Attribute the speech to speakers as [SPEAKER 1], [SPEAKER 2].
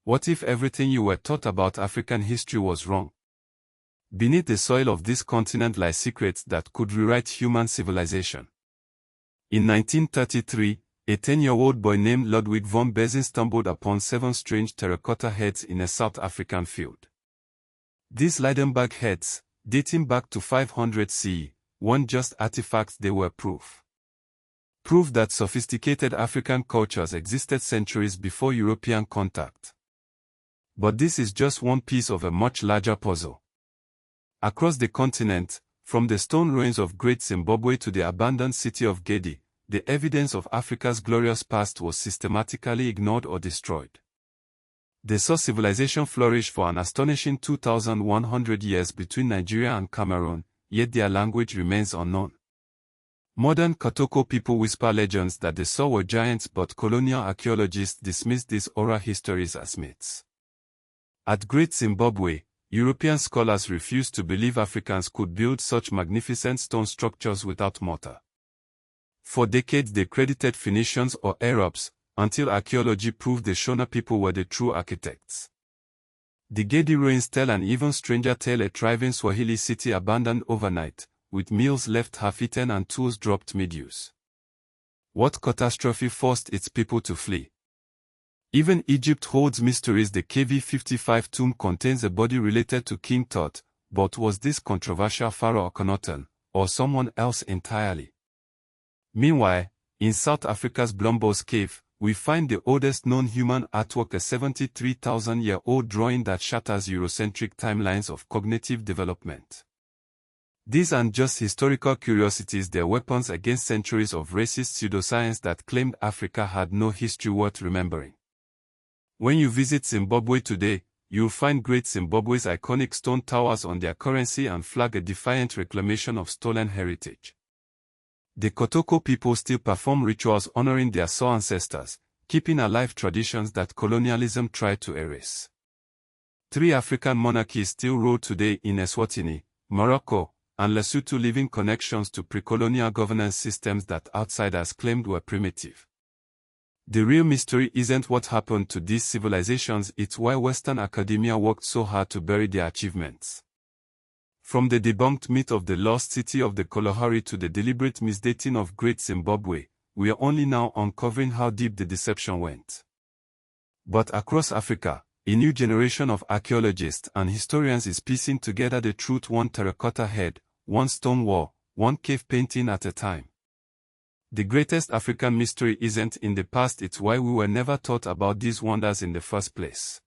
[SPEAKER 1] What if everything you were taught about African history was wrong? Beneath the soil of this continent lie secrets that could rewrite human civilization. In 1933, a 10-year-old boy named Ludwig von Bezen stumbled upon 7 strange terracotta heads in a South African field. These Lydenburg heads, dating back to 500 CE, weren't just artifacts, they were proof. Proof that sophisticated African cultures existed centuries before European contact. But this is just one piece of a much larger puzzle. Across the continent, from the stone ruins of Great Zimbabwe to the abandoned city of Gedi, the evidence of Africa's glorious past was systematically ignored or destroyed. They saw civilization flourish for an astonishing 2,100 years between Nigeria and Cameroon, yet their language remains unknown. Modern Kotoko people whisper legends that they saw were giants, but colonial archaeologists dismiss these oral histories as myths. At Great Zimbabwe, European scholars refused to believe Africans could build such magnificent stone structures without mortar. For decades they credited Phoenicians or Arabs, until archaeology proved the Shona people were the true architects. The Gedi ruins tell an even stranger tale: a thriving Swahili city abandoned overnight, with meals left half-eaten and tools dropped mid-use. What catastrophe forced its people to flee? Even Egypt holds mysteries. The KV-55 tomb contains a body related to King Tut, but was this controversial pharaoh Akhenaten, or someone else entirely? Meanwhile, in South Africa's Blombos cave, we find the oldest known human artwork, a 73,000-year-old drawing that shatters Eurocentric timelines of cognitive development. These aren't just historical curiosities, they're weapons against centuries of racist pseudoscience that claimed Africa had no history worth remembering. When you visit Zimbabwe today, you'll find Great Zimbabwe's iconic stone towers on their currency and flag a defiant reclamation of stolen heritage. The Kotoko people still perform rituals honoring their Saw ancestors, keeping alive traditions that colonialism tried to erase. 3 African monarchies still rule today in Eswatini, Morocco, and Lesotho, leaving connections to pre-colonial governance systems that outsiders claimed were primitive. The real mystery isn't what happened to these civilizations, it's why Western academia worked so hard to bury their achievements. From the debunked myth of the lost city of the Kalahari to the deliberate misdating of Great Zimbabwe, we are only now uncovering how deep the deception went. But across Africa, a new generation of archaeologists and historians is piecing together the truth, one terracotta head, one stone wall, one cave painting at a time. The greatest African mystery isn't in the past, it's why we were never taught about these wonders in the first place.